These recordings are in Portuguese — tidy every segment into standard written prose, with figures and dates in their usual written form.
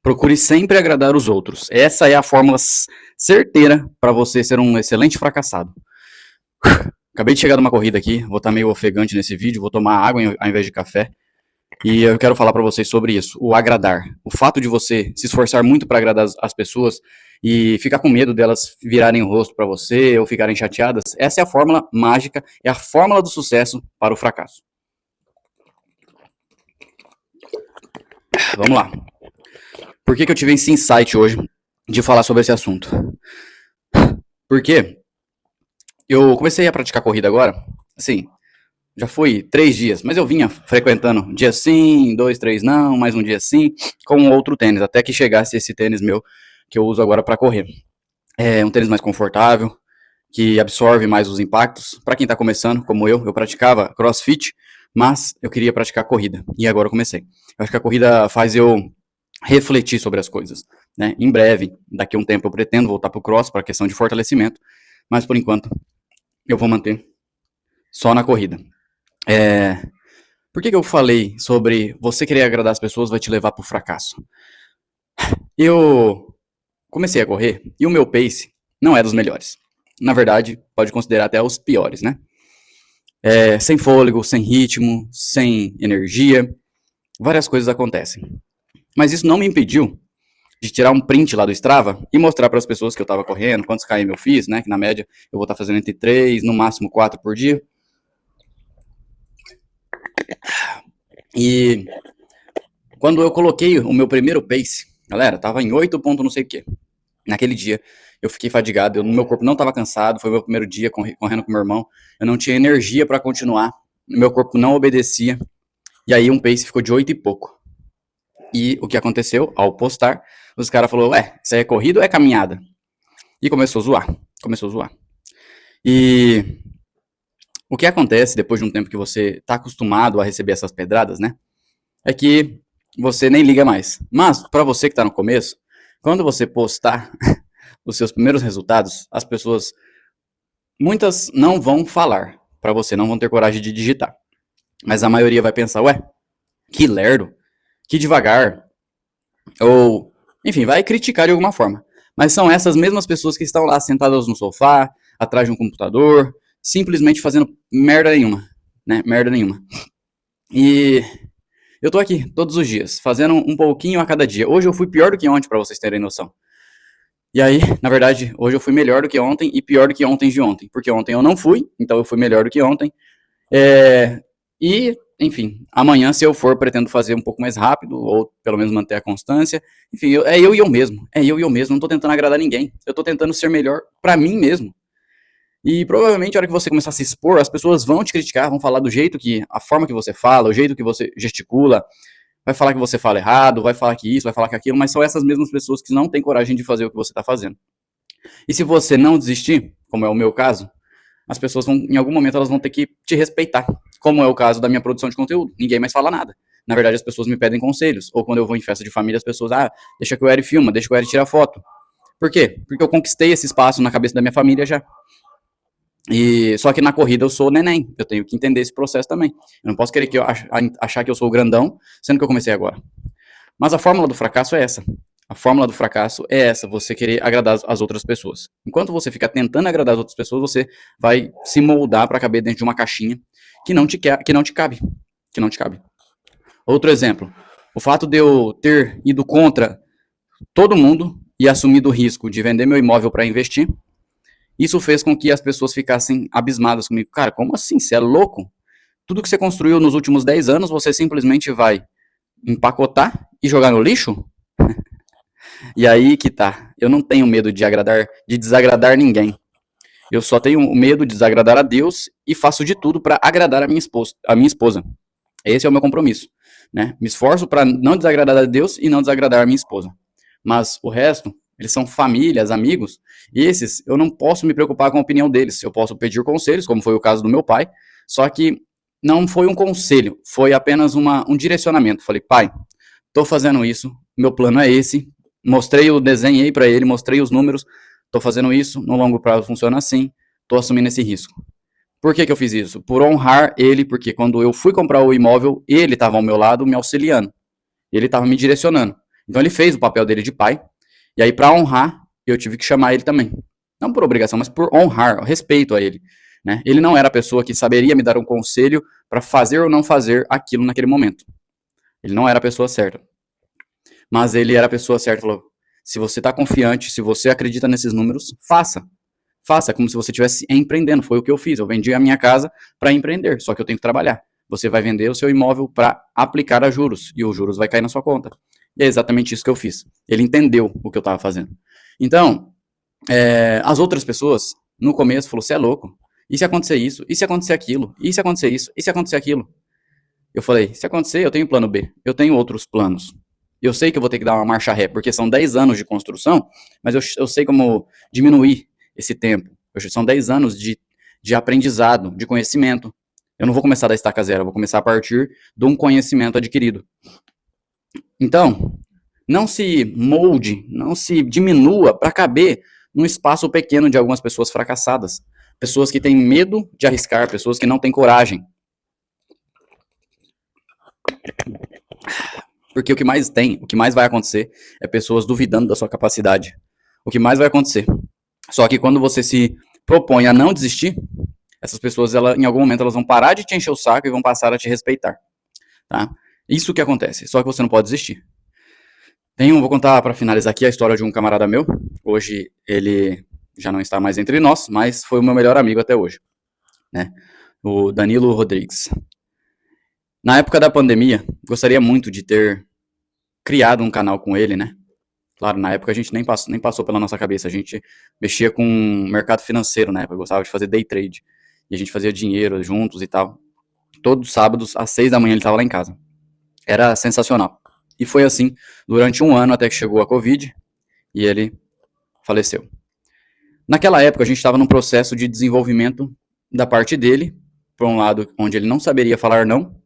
Procure sempre agradar os outros. Essa é a fórmula certeira para você ser um excelente fracassado. Acabei de chegar de uma corrida aqui, vou estar meio ofegante nesse vídeo, vou tomar água ao invés de café. E eu quero falar para vocês sobre isso, o agradar. O fato de você se esforçar muito para agradar as pessoas e ficar com medo delas virarem o rosto para você ou ficarem chateadas, essa é a fórmula mágica, é a fórmula do sucesso para o fracasso. Vamos lá. Por que eu tive esse insight hoje de falar sobre esse assunto? Porque eu comecei a praticar corrida agora, assim, já foi 3 dias, mas eu vinha frequentando um dia sim, 2, 3 não, mais um dia sim, com outro tênis, até que chegasse esse tênis meu que eu uso agora para correr. É um tênis mais confortável, que absorve mais os impactos. Para quem está começando, como eu praticava CrossFit, mas eu queria praticar corrida, e agora eu comecei. Eu acho que a corrida faz eu refletir sobre as coisas, né? Em breve, daqui a um tempo eu pretendo voltar pro cross para questão de fortalecimento, mas por enquanto eu vou manter só na corrida. Por que eu falei sobre você querer agradar as pessoas vai te levar pro fracasso? Eu comecei a correr e o meu pace não é dos melhores. Na verdade, pode considerar até os piores, né? Sem fôlego, sem ritmo, sem energia, várias coisas acontecem. Mas isso não me impediu de tirar um print lá do Strava e mostrar para as pessoas que eu estava correndo, quantos km eu fiz, né? Que na média eu vou estar fazendo entre 3, no máximo 4 por dia. E quando eu coloquei o meu primeiro pace, galera, tava em 8 ponto não sei o que. Naquele dia eu fiquei fadigado, meu corpo não estava cansado, foi meu primeiro dia correndo com meu irmão, eu não tinha energia para continuar, meu corpo não obedecia, e aí um pace ficou de 8 e pouco. E o que aconteceu, ao postar, os caras falaram, isso aí é corrida ou é caminhada? E começou a zoar. E o que acontece depois de um tempo que você tá acostumado a receber essas pedradas, né? É que você nem liga mais. Mas, para você que tá no começo, quando você postar os seus primeiros resultados, as pessoas, muitas não vão falar para você, não vão ter coragem de digitar. Mas a maioria vai pensar, que lerdo, que devagar, ou, enfim, vai criticar de alguma forma. Mas são essas mesmas pessoas que estão lá sentadas no sofá, atrás de um computador, simplesmente fazendo merda nenhuma, né? Merda nenhuma. E eu tô aqui todos os dias, fazendo um pouquinho a cada dia. Hoje eu fui pior do que ontem, pra vocês terem noção. E aí, na verdade, hoje eu fui melhor do que ontem e pior do que ontem de ontem. Porque ontem eu não fui, então eu fui melhor do que ontem. E, enfim, amanhã, se eu for, pretendo fazer um pouco mais rápido, ou pelo menos manter a constância. Enfim, é eu e eu mesmo. Não tô tentando agradar ninguém. Eu tô tentando ser melhor pra mim mesmo. E provavelmente, a hora que você começar a se expor, as pessoas vão te criticar, vão falar do jeito que, a forma que você fala, o jeito que você gesticula, vai falar que você fala errado, vai falar que isso, vai falar que aquilo, mas são essas mesmas pessoas que não têm coragem de fazer o que você tá fazendo. E se você não desistir, como é o meu caso, as pessoas vão, em algum momento, elas vão ter que te respeitar, como é o caso da minha produção de conteúdo. Ninguém mais fala nada. Na verdade, as pessoas me pedem conselhos. Ou quando eu vou em festa de família, as pessoas, deixa que o Eri filma, deixa que o Eri tira foto. Por quê? Porque eu conquistei esse espaço na cabeça da minha família já. E só que na corrida eu sou o neném. Eu tenho que entender esse processo também. Eu não posso querer que eu achar que eu sou o grandão, sendo que eu comecei agora. Mas a fórmula do fracasso é essa. A fórmula do fracasso é essa, você querer agradar as outras pessoas. Enquanto você fica tentando agradar as outras pessoas, você vai se moldar para caber dentro de uma caixinha que não te cabe. Outro exemplo, o fato de eu ter ido contra todo mundo e assumido o risco de vender meu imóvel para investir, isso fez com que as pessoas ficassem abismadas comigo. Cara, como assim? Você é louco? Tudo que você construiu nos últimos 10 anos, você simplesmente vai empacotar e jogar no lixo? E aí que tá. Eu não tenho medo de desagradar ninguém. Eu só tenho medo de desagradar a Deus e faço de tudo para agradar a minha esposa. Esse é o meu compromisso, né? Me esforço para não desagradar a Deus e não desagradar a minha esposa. Mas o resto, eles são famílias, amigos, e esses eu não posso me preocupar com a opinião deles. Eu posso pedir conselhos, como foi o caso do meu pai, só que não foi um conselho, foi apenas um direcionamento. Falei, pai, tô fazendo isso, meu plano é esse, mostrei o desenho aí para ele, mostrei os números, tô fazendo isso, no longo prazo funciona assim, tô assumindo esse risco. Por que eu fiz isso? Por honrar ele, porque quando eu fui comprar o imóvel, ele estava ao meu lado me auxiliando, ele estava me direcionando. Então ele fez o papel dele de pai, e aí para honrar, eu tive que chamar ele também. Não por obrigação, mas por honrar, respeito a ele. Né? Ele não era a pessoa que saberia me dar um conselho para fazer ou não fazer aquilo naquele momento. Ele não era a pessoa certa. Mas ele era a pessoa certa, falou, se você está confiante, se você acredita nesses números, faça. Faça como se você estivesse empreendendo. Foi o que eu fiz. Eu vendi a minha casa para empreender, só que eu tenho que trabalhar. Você vai vender o seu imóvel para aplicar a juros, e os juros vai cair na sua conta. E é exatamente isso que eu fiz. Ele entendeu o que eu estava fazendo. Então, as outras pessoas, no começo, falaram, você é louco. E se acontecer isso? E se acontecer aquilo? E se acontecer isso? E se acontecer aquilo? Eu falei, se acontecer, eu tenho plano B. Eu tenho outros planos. Eu sei que eu vou ter que dar uma marcha ré, porque são 10 anos de construção, mas eu sei como diminuir esse tempo. São 10 anos de aprendizado, de conhecimento. Eu não vou começar da estaca zero, eu vou começar a partir de um conhecimento adquirido. Então, não se molde, não se diminua para caber num espaço pequeno de algumas pessoas fracassadas. Pessoas que têm medo de arriscar, pessoas que não têm coragem. Porque o que mais tem, o que mais vai acontecer é pessoas duvidando da sua capacidade. O que mais vai acontecer. Só que quando você se propõe a não desistir, essas pessoas, em algum momento, elas vão parar de te encher o saco e vão passar a te respeitar. Tá? Isso que acontece. Só que você não pode desistir. Vou contar para finalizar aqui a história de um camarada meu. Hoje ele já não está mais entre nós, mas foi o meu melhor amigo até hoje. Né? O Danilo Rodrigues. Na época da pandemia, gostaria muito de ter criado um canal com ele, né? Claro, na época a gente nem passou pela nossa cabeça, a gente mexia com mercado financeiro na época, gostava de fazer day trade, e a gente fazia dinheiro juntos e tal. Todos os sábados, às 6 da manhã, ele estava lá em casa. Era sensacional. E foi assim durante um ano, até que chegou a Covid, e ele faleceu. Naquela época, a gente estava num processo de desenvolvimento da parte dele, por um lado, onde ele não saberia falar não,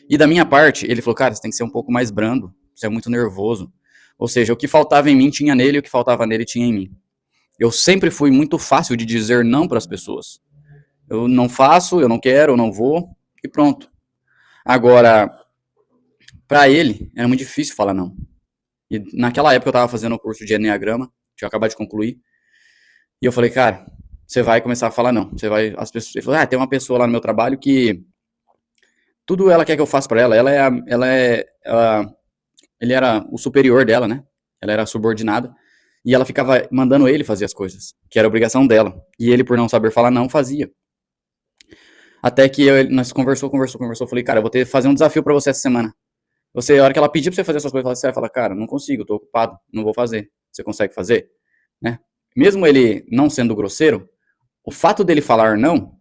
e da minha parte, ele falou, cara, você tem que ser um pouco mais brando, você é muito nervoso. Ou seja, o que faltava em mim tinha nele, o que faltava nele tinha em mim. Eu sempre fui muito fácil de dizer não para as pessoas. Eu não faço, eu não quero, eu não vou, e pronto. Agora, para ele, era muito difícil falar não. E naquela época eu estava fazendo o curso de Enneagrama, tinha acabado de concluir, e eu falei, cara, você vai começar a falar não. Você vai, as pessoas, ele falou, tem uma pessoa lá no meu trabalho que tudo ela quer que eu faça para ela. Ele era o superior dela, né? Ela era subordinada. E ela ficava mandando ele fazer as coisas, que era obrigação dela. E ele, por não saber falar não, fazia. Até que nós conversou. Falei, cara, eu vou fazer um desafio para você essa semana. A hora que ela pedir pra você fazer essas coisas, você vai falar, cara, não consigo, tô ocupado, não vou fazer. Você consegue fazer? Né? Mesmo ele não sendo grosseiro, o fato dele falar não,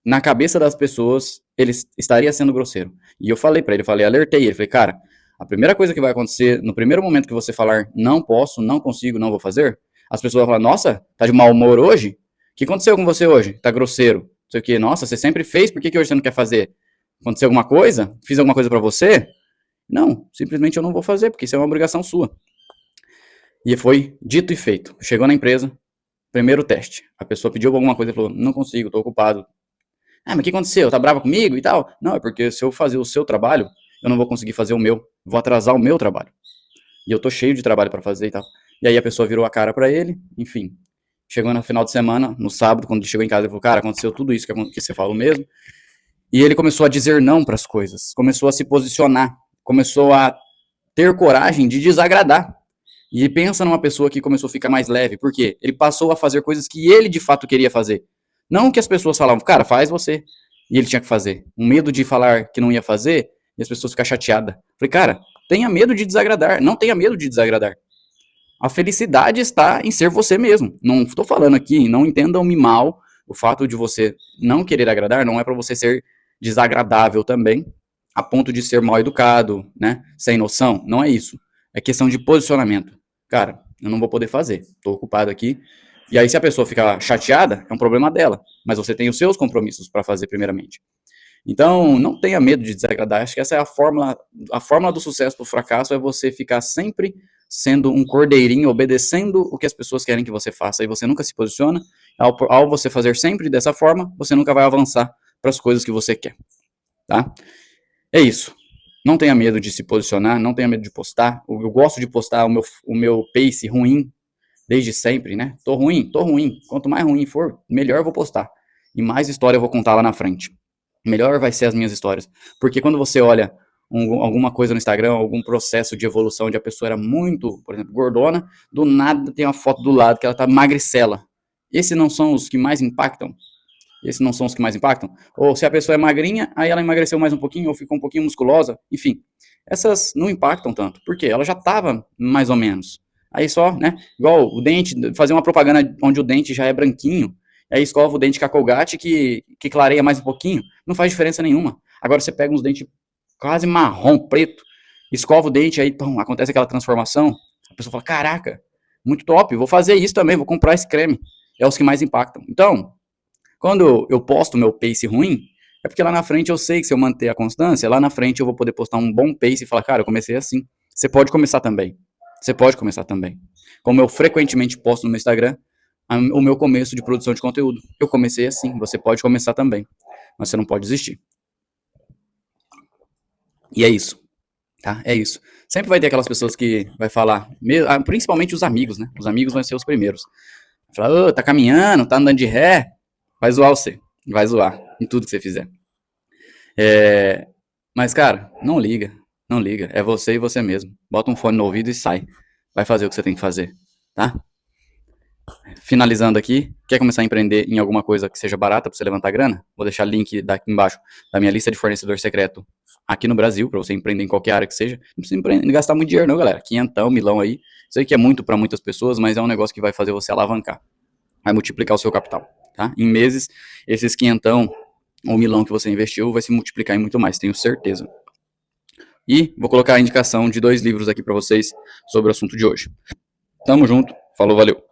na cabeça das pessoas, ele estaria sendo grosseiro. E eu falei pra ele, alertei ele, falei, cara, a primeira coisa que vai acontecer, no primeiro momento que você falar não posso, não consigo, não vou fazer, as pessoas vão falar, nossa, tá de mau humor hoje? O que aconteceu com você hoje? Tá grosseiro? Não sei o que, nossa, você sempre fez, por que hoje você não quer fazer? Aconteceu alguma coisa? Fiz alguma coisa pra você? Não, simplesmente eu não vou fazer, porque isso é uma obrigação sua. E foi dito e feito. Chegou na empresa, primeiro teste. A pessoa pediu alguma coisa e falou, não consigo, tô ocupado. Ah, mas o que aconteceu? Tá brava comigo e tal? Não, é porque se eu fazer o seu trabalho, eu não vou conseguir fazer o meu. Vou atrasar o meu trabalho. E eu tô cheio de trabalho pra fazer e tal. E aí a pessoa virou a cara pra ele, enfim. Chegou no final de semana, no sábado, quando ele chegou em casa, ele falou, cara, aconteceu tudo isso que você falou mesmo. E ele começou a dizer não pras coisas. Começou a se posicionar. Começou a ter coragem de desagradar. E pensa numa pessoa que começou a ficar mais leve. Por quê? Ele passou a fazer coisas que ele de fato queria fazer. Não que as pessoas falavam, cara, faz você. E ele tinha que fazer. Um medo de falar que não ia fazer e as pessoas ficar chateadas. Falei, cara, tenha medo de desagradar. Não tenha medo de desagradar. A felicidade está em ser você mesmo. Não estou falando aqui, não entendam-me mal. O fato de você não querer agradar não é para você ser desagradável também, a ponto de ser mal educado, né? Sem noção. Não é isso. É questão de posicionamento. Cara, eu não vou poder fazer. Estou ocupado aqui. E aí, se a pessoa ficar chateada, é um problema dela. Mas você tem os seus compromissos para fazer primeiramente. Então, não tenha medo de desagradar. Acho que essa é a fórmula. A fórmula do sucesso para o fracasso é você ficar sempre sendo um cordeirinho, obedecendo o que as pessoas querem que você faça. E você nunca se posiciona. Ao você fazer sempre dessa forma, você nunca vai avançar para as coisas que você quer. Tá? É isso. Não tenha medo de se posicionar, não tenha medo de postar. Eu gosto de postar o meu pace ruim desde sempre, né? Tô ruim, tô ruim. Quanto mais ruim for, melhor eu vou postar. E mais história eu vou contar lá na frente. Melhor vai ser as minhas histórias. Porque quando você olha alguma coisa no Instagram, algum processo de evolução onde a pessoa era muito, por exemplo, gordona, do nada tem uma foto do lado que ela tá magricela. Esses não são os que mais impactam? Esses não são os que mais impactam? Ou se a pessoa é magrinha, aí ela emagreceu mais um pouquinho, ou ficou um pouquinho musculosa, enfim. Essas não impactam tanto, porque ela já estava mais ou menos. Aí só, né, igual o dente, fazer uma propaganda onde o dente já é branquinho, aí escova o dente com a Colgate que clareia mais um pouquinho, não faz diferença nenhuma. Agora você pega uns dentes quase marrom, preto, escova o dente, aí pum, acontece aquela transformação, a pessoa fala, caraca, muito top, vou fazer isso também, vou comprar esse creme. É os que mais impactam. Então, quando eu posto meu pace ruim, é porque lá na frente eu sei que se eu manter a constância, lá na frente eu vou poder postar um bom pace e falar, cara, eu comecei assim. Você pode começar também. Você pode começar também. Como eu frequentemente posto no meu Instagram, o meu começo de produção de conteúdo. Eu comecei assim, você pode começar também. Mas você não pode desistir. E é isso, tá? É isso. Sempre vai ter aquelas pessoas que vai falar, principalmente os amigos, né? Os amigos vão ser os primeiros. Falar, ô, tá caminhando, tá andando de ré, vai zoar você. Vai zoar em tudo que você fizer. Mas, cara, não liga. Não liga. É você e você mesmo. Bota um fone no ouvido e sai. Vai fazer o que você tem que fazer, tá? Finalizando aqui, quer começar a empreender em alguma coisa que seja barata para você levantar grana? Vou deixar o link daqui embaixo da minha lista de fornecedor secreto aqui no Brasil, para você empreender em qualquer área que seja. Não precisa gastar muito dinheiro não, galera. Quinhentão, milão aí. Isso aí que é muito para muitas pessoas, mas é um negócio que vai fazer você alavancar. Vai multiplicar o seu capital, tá? Em meses, esses quinhentão ou milão que você investiu vai se multiplicar em muito mais, tenho certeza. E vou colocar a indicação de 2 livros aqui para vocês sobre o assunto de hoje. Tamo junto, falou, valeu.